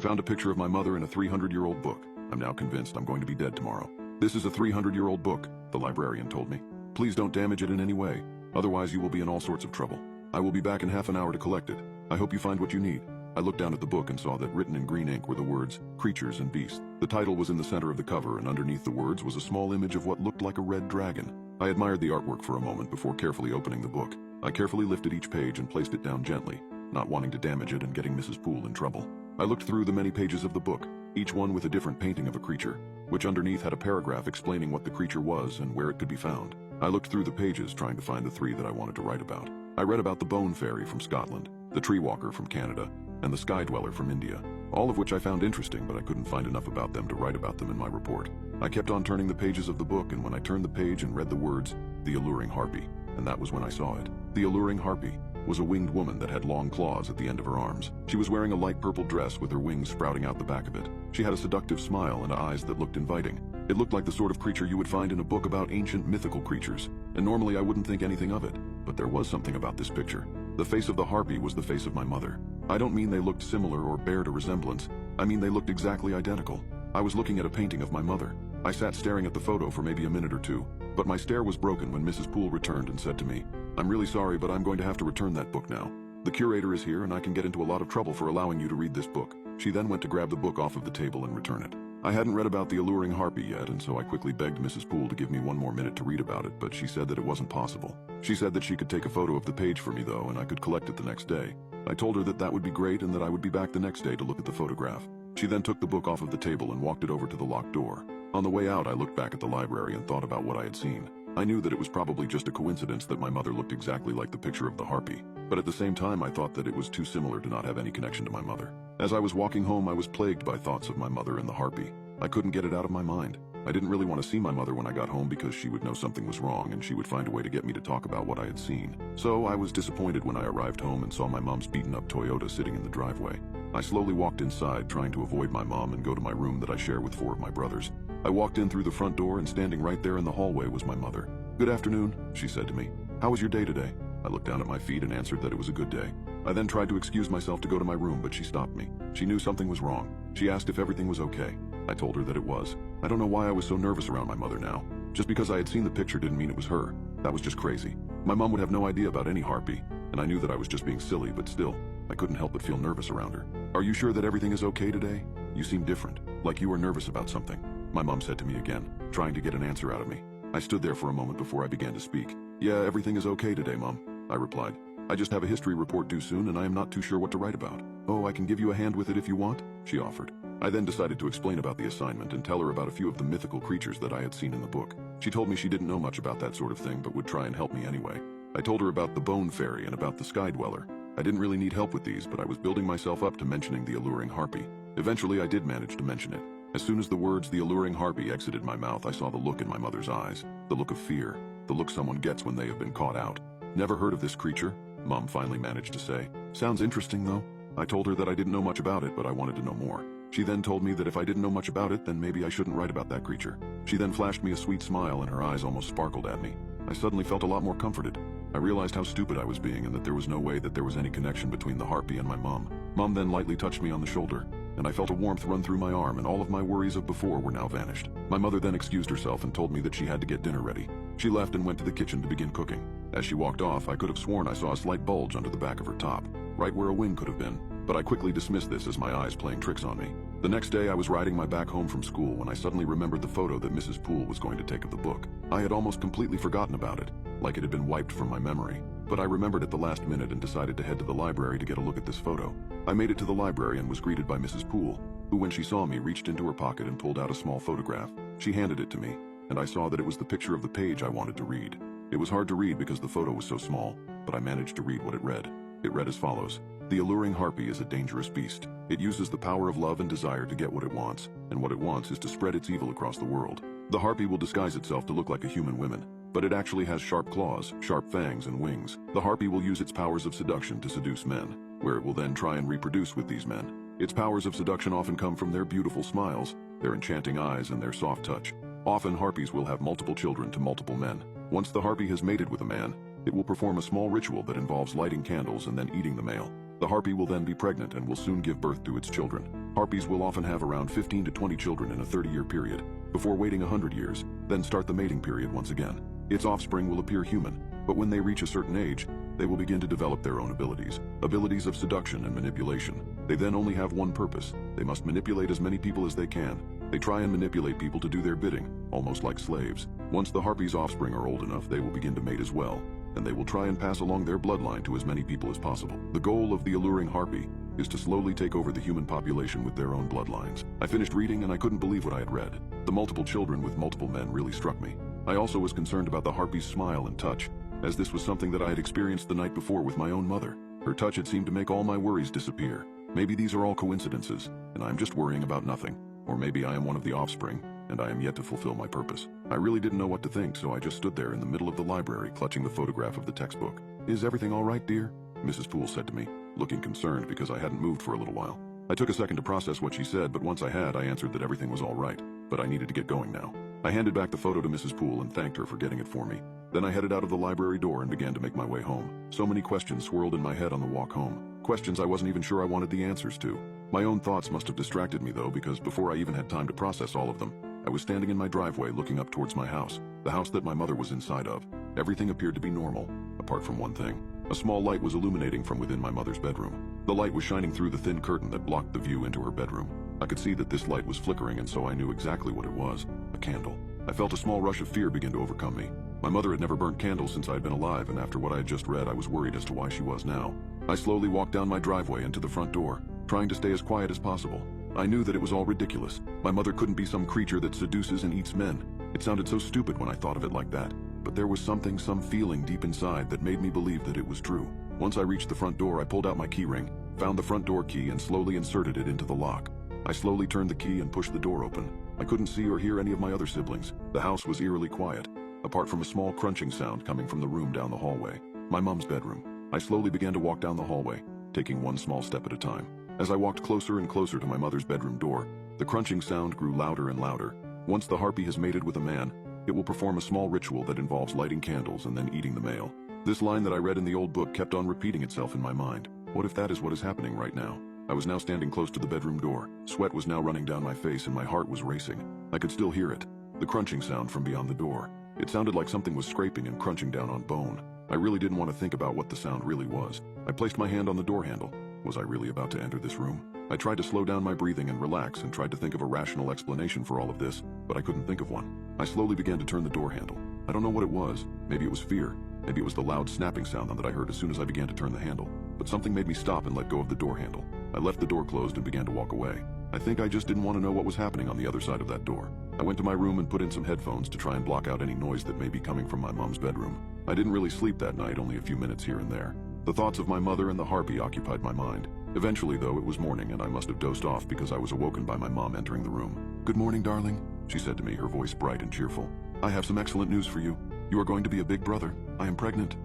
Found a picture of my mother in a 300-year-old book. I'm now convinced I'm going to be dead tomorrow. This is a 300-year-old book, the librarian told me. Please don't damage it in any way, otherwise you will be in all sorts of trouble. I will be back in half an hour to collect it. I hope you find what you need. I looked down at the book and saw that written in green ink were the words, Creatures and Beasts. The title was in the center of the cover, and underneath the words was a small image of what looked like a red dragon. I admired the artwork for a moment before carefully opening the book. I carefully lifted each page and placed it down gently, not wanting to damage it and getting Mrs. Poole in trouble. I looked through the many pages of the book, each one with a different painting of a creature, which underneath had a paragraph explaining what the creature was and where it could be found. I looked through the pages trying to find the three that I wanted to write about. I read about the Bone Fairy from Scotland, the Tree Walker from Canada, and the Sky Dweller from India, all of which I found interesting, but I couldn't find enough about them to write about them in my report. I kept on turning the pages of the book, and when I turned the page and read the words, The Alluring Harpy, and that was when I saw it. The Alluring Harpy was a winged woman that had long claws at the end of her arms. She was wearing a light purple dress with her wings sprouting out the back of it. She had a seductive smile and eyes that looked inviting. It looked like the sort of creature you would find in a book about ancient mythical creatures, and normally I wouldn't think anything of it, but there was something about this picture. The face of the harpy was the face of my mother. I don't mean they looked similar or bared a resemblance. I mean they looked exactly identical. I was looking at a painting of my mother. I sat staring at the photo for maybe a minute or two, but my stare was broken when Mrs. Poole returned and said to me, I'm really sorry, but I'm going to have to return that book now. The curator is here and I can get into a lot of trouble for allowing you to read this book. She then went to grab the book off of the table and return it. I hadn't read about the Alluring Harpy yet, and so I quickly begged Mrs. Poole to give me one more minute to read about it, but she said that it wasn't possible. She said that she could take a photo of the page for me though, and I could collect it the next day. I told her that that would be great and that I would be back the next day to look at the photograph. She then took the book off of the table and walked it over to the locked door. On the way out, I looked back at the library and thought about what I had seen. I knew that it was probably just a coincidence that my mother looked exactly like the picture of the harpy, but at the same time I thought that it was too similar to not have any connection to my mother. As I was walking home, I was plagued by thoughts of my mother and the harpy. I couldn't get it out of my mind. I didn't really want to see my mother when I got home because she would know something was wrong and she would find a way to get me to talk about what I had seen. So I was disappointed when I arrived home and saw my mom's beaten up Toyota sitting in the driveway. I slowly walked inside, trying to avoid my mom and go to my room that I share with 4 of my brothers. I walked in through the front door and standing right there in the hallway was my mother. Good afternoon, she said to me. How was your day today? I looked down at my feet and answered that it was a good day. I then tried to excuse myself to go to my room, but she stopped me. She knew something was wrong. She asked if everything was okay. I told her that it was. I don't know why I was so nervous around my mother now. Just because I had seen the picture didn't mean it was her. That was just crazy. My mom would have no idea about any harpy, and I knew that I was just being silly, but still, I couldn't help but feel nervous around her. Are you sure that everything is okay today? You seem different, like you were nervous about something. My mom said to me again, trying to get an answer out of me. I stood there for a moment before I began to speak. Yeah, everything is okay today, Mom, I replied. I just have a history report due soon and I am not too sure what to write about. Oh, I can give you a hand with it if you want, she offered. I then decided to explain about the assignment and tell her about a few of the mythical creatures that I had seen in the book. She told me she didn't know much about that sort of thing but would try and help me anyway. I told her about the Bone Fairy and about the Sky Dweller. I didn't really need help with these, but I was building myself up to mentioning the Alluring Harpy. Eventually, I did manage to mention it. As soon as the words the Alluring Harpy exited my mouth, I saw the look in my mother's eyes. The look of fear. The look someone gets when they have been caught out. Never heard of this creature? Mom finally managed to say. Sounds interesting though. I told her that I didn't know much about it, but I wanted to know more. She then told me that if I didn't know much about it, then maybe I shouldn't write about that creature. She then flashed me a sweet smile and her eyes almost sparkled at me. I suddenly felt a lot more comforted. I realized how stupid I was being and that there was no way that there was any connection between the harpy and my mom. Mom then lightly touched me on the shoulder, and I felt a warmth run through my arm and all of my worries of before were now vanished. My mother then excused herself and told me that she had to get dinner ready. She left and went to the kitchen to begin cooking. As she walked off, I could have sworn I saw a slight bulge under the back of her top, right where a wing could have been, but I quickly dismissed this as my eyes playing tricks on me. The next day I was riding my back home from school when I suddenly remembered the photo that Mrs. Poole was going to take of the book. I had almost completely forgotten about it, like it had been wiped from my memory, but I remembered at the last minute and decided to head to the library to get a look at this photo. I made it to the library and was greeted by Mrs. Poole, who when she saw me reached into her pocket and pulled out a small photograph. She handed it to me, and I saw that it was the picture of the page I wanted to read. It was hard to read because the photo was so small, but I managed to read what it read. It read as follows. The Alluring Harpy is a dangerous beast. It uses the power of love and desire to get what it wants, and what it wants is to spread its evil across the world. The harpy will disguise itself to look like a human woman, but it actually has sharp claws, sharp fangs, and wings. The harpy will use its powers of seduction to seduce men, where it will then try and reproduce with these men. Its powers of seduction often come from their beautiful smiles, their enchanting eyes, and their soft touch. Often harpies will have multiple children to multiple men. Once the harpy has mated with a man, it will perform a small ritual that involves lighting candles and then eating the male. The harpy will then be pregnant and will soon give birth to its children. Harpies will often have around 15 to 20 children in a 30-year period, before waiting 100 years, then start the mating period once again. Its offspring will appear human, but when they reach a certain age, they will begin to develop their own abilities of seduction and manipulation. They then only have one purpose: they must manipulate as many people as they can. They try and manipulate people to do their bidding, almost like slaves. Once the harpies' offspring are old enough, they will begin to mate as well, and they will try and pass along their bloodline to as many people as possible. The goal of the alluring harpy is to slowly take over the human population with their own bloodlines. I finished reading and I couldn't believe what I had read. The multiple children with multiple men really struck me. I also was concerned about the harpy's smile and touch, as this was something that I had experienced the night before with my own mother. Her touch had seemed to make all my worries disappear. Maybe these are all coincidences, and I am just worrying about nothing. Or maybe I am one of the offspring, and I am yet to fulfill my purpose. I really didn't know what to think, so I just stood there in the middle of the library clutching the photograph of the textbook. "Is everything all right, dear?" Mrs. Poole said to me, looking concerned because I hadn't moved for a little while. I took a second to process what she said, but once I had, I answered that everything was all right, but I needed to get going now. I handed back the photo to Mrs. Poole and thanked her for getting it for me. Then I headed out of the library door and began to make my way home. So many questions swirled in my head on the walk home. Questions I wasn't even sure I wanted the answers to. My own thoughts must have distracted me though, because before I even had time to process all of them, I was standing in my driveway looking up towards my house, the house that my mother was inside of. Everything appeared to be normal, apart from one thing. A small light was illuminating from within my mother's bedroom. The light was shining through the thin curtain that blocked the view into her bedroom. I could see that this light was flickering, and so I knew exactly what it was: a candle. I felt a small rush of fear begin to overcome me. My mother had never burnt candles since I had been alive, and after what I had just read, I was worried as to why she was now. I slowly walked down my driveway and to the front door, trying to stay as quiet as possible. I knew that it was all ridiculous. My mother couldn't be some creature that seduces and eats men. It sounded so stupid when I thought of it like that. But there was some feeling deep inside that made me believe that it was true. Once I reached the front door, I pulled out my key ring, found the front door key, and slowly inserted it into the lock. I slowly turned the key and pushed the door open. I couldn't see or hear any of my other siblings. The house was eerily quiet, apart from a small crunching sound coming from the room down the hallway, my mom's bedroom. I slowly began to walk down the hallway, taking one small step at a time. As I walked closer and closer to my mother's bedroom door, the crunching sound grew louder and louder. Once the harpy has mated with a man, it will perform a small ritual that involves lighting candles and then eating the male. This line that I read in the old book kept on repeating itself in my mind. What if that is what is happening right now? I was now standing close to the bedroom door. Sweat was now running down my face and my heart was racing. I could still hear it, the crunching sound from beyond the door. It sounded like something was scraping and crunching down on bone. I really didn't want to think about what the sound really was. I placed my hand on the door handle. Was I really about to enter this room? I tried to slow down my breathing and relax and tried to think of a rational explanation for all of this, but I couldn't think of one. I slowly began to turn the door handle. I don't know what it was. Maybe it was fear. Maybe it was the loud snapping sound that I heard as soon as I began to turn the handle. But something made me stop and let go of the door handle. I left the door closed and began to walk away. I think I just didn't want to know what was happening on the other side of that door. I went to my room and put in some headphones to try and block out any noise that may be coming from my mom's bedroom. I didn't really sleep that night, only a few minutes here and there. The thoughts of my mother and the harpy occupied my mind. Eventually, though, it was morning and I must have dozed off because I was awoken by my mom entering the room. "Good morning, darling," she said to me, her voice bright and cheerful. "I have some excellent news for you. You are going to be a big brother. I am pregnant."